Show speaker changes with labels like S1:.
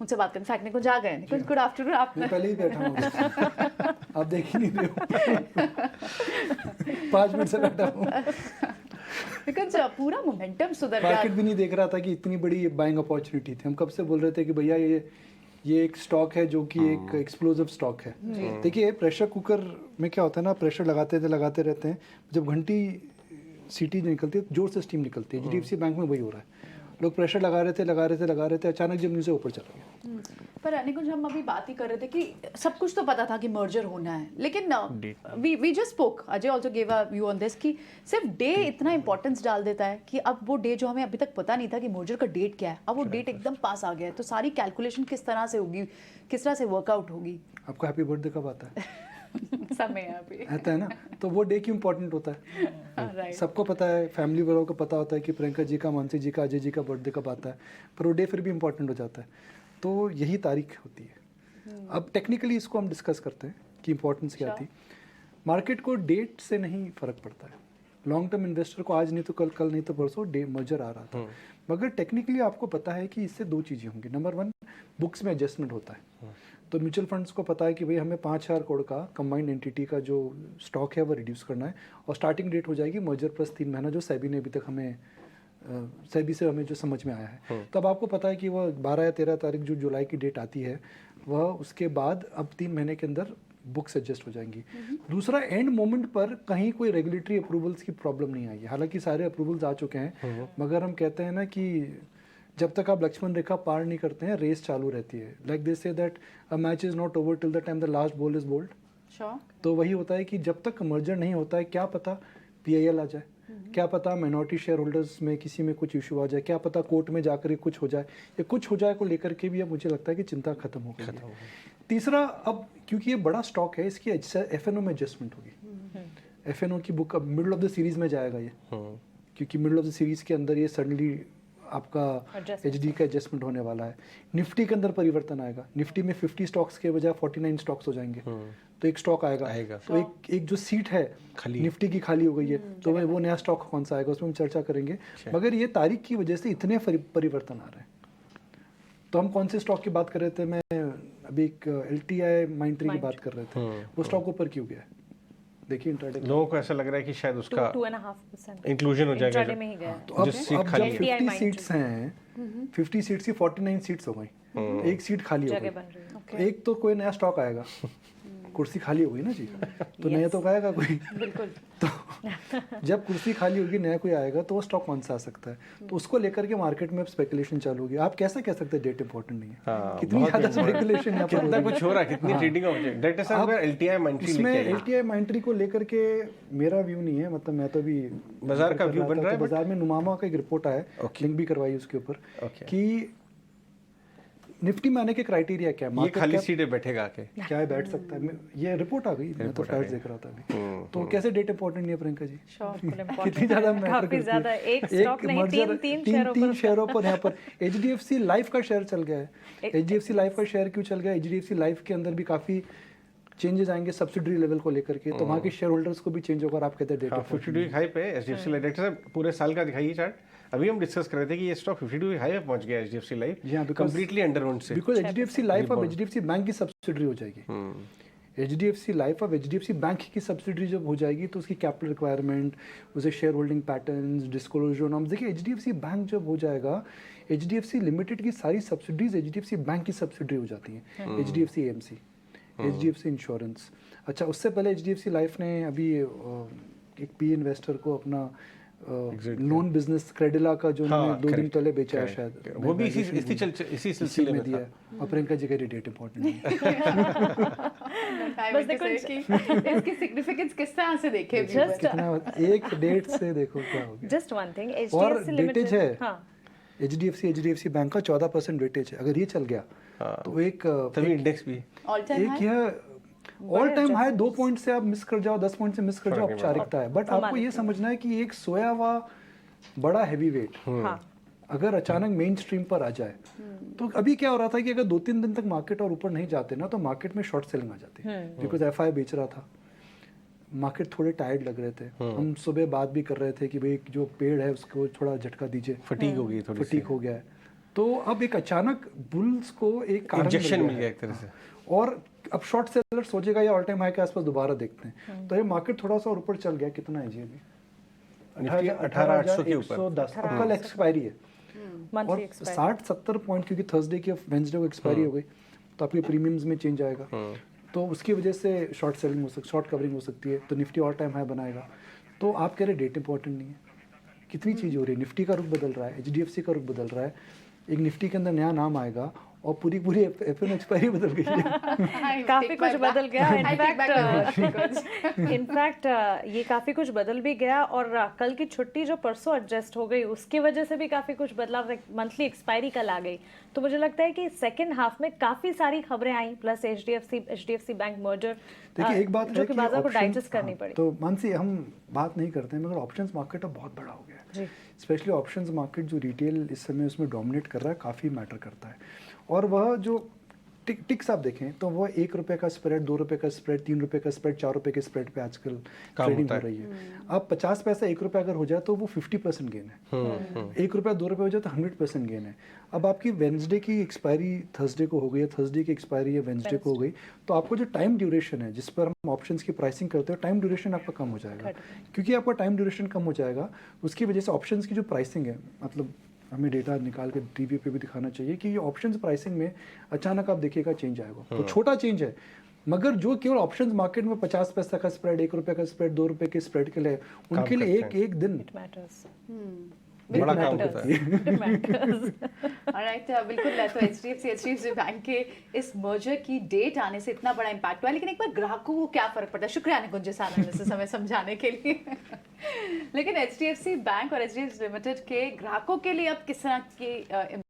S1: उनसे बात करने फेंकने को जा गए। निकुंज गुड आफ्टरनून। आप
S2: मैं पहले ही बैठा हूँ आप देख ही नहीं रहे हो 5 मिनट से बैठा हूँ।
S1: निकुंज पूरा मोमेंटम सुधर गया।
S2: मार्केट भी नहीं देख रहा था कि इतनी बड़ी बाइंग अपॉर्चुनिटी थी। हम कब से बोल रहे थे कि भैया ये एक स्टॉक है जो कि एक एक्सप्लोसिव स्टॉक है। देखिए प्रेशर कुकर में क्या होता है ना, प्रेशर लगाते रहते हैं, जब घंटी सीटी निकलती है जोर से स्टीम निकलती है। एचडीएफसी बैंक में वही हो रहा है, लोग प्रेशर लगा रहे थे, अचानक जमीन से ऊपर चला गया।
S1: पर निकुंज हम अभी बात ही कर रहे थे कि सब कुछ तो पता था कि मर्जर होना है, लेकिन we just spoke, Ajay also give a view on this कि सिर्फ डे इतना इंपॉर्टेंस डाल देता है कि अब वो डे जो हमें अभी तक पता नहीं था कि मर्जर का डेट क्या है, अब वो डेट एकदम पास आ गया है, तो सारी कैलकुलेशन किस तरह से होगी, किस तरह से वर्कआउट होगी।
S2: आपको हैप्पी बर्थडे कब आता है?
S1: समय अभी
S2: आता है ना, तो वो डे क्यों इम्पोर्टेंट होता है? सबको पता है, फैमिली वालों को पता होता है कि प्रियंका जी का, मानसी जी का, अजय जी का बर्थडे कब आता है, पर वो डे फिर भी इम्पोर्टेंट हो जाता है। तो यही तारीख होती है। अब टेक्निकली इसको हम डिस्कस करते हैं कि इम्पोर्टेंस क्या थी। मार्केट को डेट से नहीं फ़र्क पड़ता है। लॉन्ग टर्म इन्वेस्टर को आज नहीं तो कल, कल नहीं तो परसों डे मर्जर आ रहा था, मगर टेक्निकली आपको पता है कि इससे 2 चीज़ें होंगी। नंबर 1, बुक्स में एडजस्टमेंट होता है। तो म्यूचुअल फंड्स को पता है कि भाई हमें 5,000 करोड़ का कंबाइंड एंटिटी का जो स्टॉक है वो रिड्यूस करना है, और स्टार्टिंग डेट हो जाएगी मर्जर प्लस 3 महीना, जो सेबी ने अभी तक हमें सेबी से हमें जो समझ में आया है। तब आपको पता है कि वह 12 या 13 तारीख जो जुलाई की डेट आती है, वह उसके बाद अब 3 महीने के अंदर बुक्स एडजस्ट हो जाएंगी। दूसरा, एंड मोमेंट पर कहीं कोई रेगुलेटरी अप्रूवल्स की प्रॉब्लम नहीं आई है। हालांकि सारे अप्रूवल्स आ चुके हैं, मगर हम कहते हैं ना कि जब तक आप लक्ष्मण रेखा पार नहीं करते हैं, रेस चालू रहती है। Like they say that a match is not over till the time the last ball is bowled. तो वही होता है कि जब तक मर्जर नहीं होता है, क्या पता पीआईएल आ जाए, क्या पता माइनॉरिटी शेयर होल्डर्स में किसी में कुछ इशू आ जाए, क्या पता कोर्ट में जाकर ही कुछ हो जाए, या कुछ हो जाए को लेकर के भी अब मुझे लगता है कि चिंता खत्म हो गई है। तीसरा, अब क्योंकि ये बड़ा स्टॉक है, इसकी एफएनओ में एडजस्टमेंट होगी। एफएनओ की बुक अब मिडिल ऑफ द सीरीज में जाएगा ये, क्योंकि मिडिल ऑफ द सीरीज के अंदर ये सडनली आपका एचडी का एडजस्टमेंट होने वाला है। निफ्टी के अंदर परिवर्तन आएगा, निफ्टी में 50 स्टॉक्स के बजाय 49 स्टॉक्स हो जाएंगे। तो एक स्टॉक आएगा। तो एक जो सीट है निफ्टी की खाली हो गई है, तो वो नया स्टॉक कौन सा आएगा उसमें हम चर्चा करेंगे। मगर ये तारीख की वजह से इतने परिवर्तन आ रहे हैं। तो हम कौन से स्टॉक की बात कर रहे थे? मैं अभी एक LTI माइंट्री की बात कर रहे थे। वो स्टॉक ऊपर क्यों गया? देखिए इंट्राडे
S3: लोगों को ऐसा लग रहा है कि शायद उसका
S1: 2.5%
S3: इंक्लूजन हो जाएगा।
S1: इंट्राडे में ही गया।
S2: तो अब जब 50 सीट्स हैं, 50 सीट्स की 49 सीट्स हो गई, एक सीट खाली हो गई, तो एक तो कोई नया स्टॉक आएगा, कुर्सी खाली हो गई ना जी, तो नया तो आएगा कोई।
S1: बिल्कुल।
S2: तो जब कुर्सी खाली होगी, नया कोई आएगा, तो वो स्टॉक कौन सा आ सकता है? तो उसको लेकर के मार्केट में अब स्पेकुलेशन चालू होगी। आप कैसे कह सकते हैं डेट इंपॉर्टेंट नहीं है? कितनी ज़्यादा स्पेकुलेशन यहाँ पर,
S3: कितना कुछ हो रहा है, कितनी ट्रेडिंग हो रही है। दैट इज समवेयर LTI माइंट्री
S2: इसमें LTI माइंट्री को लेकर के मेरा व्यू नहीं है, मतलब मैं तो भी
S3: बाजार का व्यू बन रहा है।
S2: बाजार में नुमामा का एक रिपोर्ट आया, लिंक भी करवाई उसके ऊपर, कि निफ्टी में आने के क्राइटेरिया क्या है?
S3: ये खाली सीटें बैठेगा आके,
S2: क्या है बैठ सकता है? ये रिपोर्ट आ गई, मैं तो फ्लैट्स देख रहा था अभी। तो कैसे डेट इंपॉर्टेंट नहीं है प्रियंका जी? कितनी ज्यादा मैटर करती है। एक मर्जर तीन शेयरों पर यहाँ पर HDFC लाइफ का शेयर चल गया है। HDFC लाइफ का शेयर क्यों चल गया? HDFC लाइफ के अंदर भी काफी चेंजेस आएंगे सब्सिडरी लेवल को लेकर के, तो वहाँ के शेयर होल्डर्स को भी चेंज होगा। आप कहते हैं डेट
S3: 52 वीक हाई पे HDFC लाइफ। डॉक्टर साहब पूरे साल का दिखाइए चार्ट। अभी हम डिस्कस कर रहे थे कि ये स्टॉक 52 वीक हाई पे पहुंच गया HDFC life, completely under owned से,
S2: बिकॉज HDFC लाइफ अब HDFC बैंक की सब्सिडरी हो जाएगी। HDFC लाइफ अब HDFC बैंक की सब्सिडरी जब हो जाएगी, तो उसकी कैपिटल रिक्वायरमेंट, उसे share holding patterns, disclosure norms, देखिए HDFC बैंक जब हो जाएगा, HDFC लिमिटेड की सारी सब्सिडरीज HDFC बैंक की सब्सिडरी हो जाती हैं। HDFC AMC, HDFC insurance. अच्छा, उससे पहले HDFC लाइफ ने अभी एक पी इन्वेस्टर को अपना नॉन बिजनेस क्रेडिला का जो 2 दिन पहले बेचा है, शायद
S3: वो भी इसी सिलसिले में
S2: दिया है। और प्रियंका जी का डेट इंपॉर्टेंट है।
S1: बस देखो इसकी सिग्निफिकेंस किस तरह से देखे,
S2: जस्ट एक डेट से देखो क्या हो गया।
S1: जस्ट वन थिंग,
S2: और वेटेज है HDFC बैंक का 14% वेटेज है। अगर ये चल गया तो एक
S3: तभी इंडेक्स भी
S2: ऑल टाइम हाई 2 पॉइंट से आप मिस कर जाओ, 10 पॉइंट से मिस कर जाओ, औपचारिकता है। बट आपको ये समझना है कि एक सोया हुआ बड़ा हैवी वेट अगर अचानक मेन स्ट्रीम पर आ जाए, तो अभी क्या हो रहा था कि अगर 2-3 दिन तक मार्केट और ऊपर नहीं जाते ना, तो मार्केट में शॉर्ट सेलिंग आ जाती, बिकॉज FI बेच रहा था, मार्केट थोड़े टायर्ड लग रहे थे। हम सुबह बात भी कर रहे थे कि भाई जो पेड़ है उसको थोड़ा झटका दीजिए,
S3: फटीग हो गई,
S2: फटीग हो गया है। तो अब एक अचानक बुल्स को एक कारण
S3: इंजेक्शन मिल गया एक तरह से,
S2: और अब शॉर्ट सेलर सोचेगा या ऑल टाइम हाई के आसपास दोबारा देखते हैं, तो ये मार्केट थोड़ा सा और ऊपर चल गया। कितना है जी अभी?
S3: 18,800 के ऊपर।
S2: 18,810। अब कल एक्सपायरी है और 60-70 पॉइंट, क्योंकि थर्सडे की वेंसडे को एक्सपायरी हो गई, तो आपके प्रीमियम्स में चेंज आएगा, तो उसकी वजह से शॉर्ट सेलिंग हो सकती, शॉर्ट कवरिंग हो सकती है, तो निफ्टी ऑल टाइम हाई बनाएगा। तो आप कह रहे डेट इंपॉर्टेंट नहीं है, कितनी चीज़ हो रही है, निफ्टी का रुख बदल रहा है, HDFC का रुख बदल रहा है, एक निफ्टी के अंदर नया नाम आएगा और पूरी FN एक्सपायरी बदल गई है।
S4: काफी कुछ बदल गया। इनफैक्ट ये काफी कुछ बदल भी गया, और कल की छुट्टी जो परसों एडजस्ट हो गई उसकी वजह से भी काफी कुछ बदलाव। मंथली एक्सपायरी कल आ गई, तो मुझे लगता है कि सेकंड हाफ में काफी सारी खबरें आई, प्लस HDFC बैंक मर्जर,
S2: देखिए एक बात
S4: जो
S2: है
S4: कि
S2: कि
S4: बाजार को
S2: options-
S4: डाइजेस्ट करनी
S2: हाँ,
S4: पड़ी।
S2: तो मानसी हम बात नहीं करते हैं, मगर ऑप्शंस मार्केट अब बहुत बड़ा हो गया है, स्पेशली ऑप्शंस मार्केट जो रिटेल इस समय उसमें डोमिनेट कर रहा है, काफ़ी मैटर करता है। और वह जो टिक्स आप देखें तो वह ₹1 का स्प्रेड, ₹2 का स्प्रेड, ₹3 का स्प्रेड, ₹4 के स्प्रेड पे आजकल ट्रेडिंग हो रही है। अब 50 पैसा ₹1 अगर हो जाए तो वो 50% गेन है, ₹1 ₹2 हो जाए तो 100% गेन है। अब आपकी वेंसडे की एक्सपायरी थर्सडे को हो गई, थर्सडे की एक्सपायरी है वेंसडे को हो गई, तो आपको जो टाइम ड्यूरेशन है जिस पर हम ऑप्शंस की प्राइसिंग करते हैं, टाइम ड्यूरेशन आपका कम हो जाएगा। क्योंकि आपका टाइम ड्यूरेशन कम हो जाएगा, उसकी वजह से ऑप्शंस की जो प्राइसिंग है, मतलब हमें डेटा निकाल के टीवी पे भी दिखाना चाहिए कि ये ऑप्शंस प्राइसिंग में अचानक आप देखिएगा चेंज आएगा, तो छोटा चेंज है, मगर जो केवल ऑप्शंस मार्केट में 50 पैसा का स्प्रेड, ₹1 का स्प्रेड, ₹2 के स्प्रेड के लिए, उनके लिए एक दिन
S3: बड़ा काम होता है।
S1: ऑलराइट, बिल्कुल। तो HDFC बैंक के इस मर्जर की डेट आने से इतना बड़ा इम्पैक्ट हुआ, लेकिन एक बार ग्राहकों को क्या फर्क पड़ता है? शुक्रिया निकुंज से हमें समझाने के लिए। लेकिन HDFC बैंक और HDFC लिमिटेड के ग्राहकों के लिए अब किस तरह की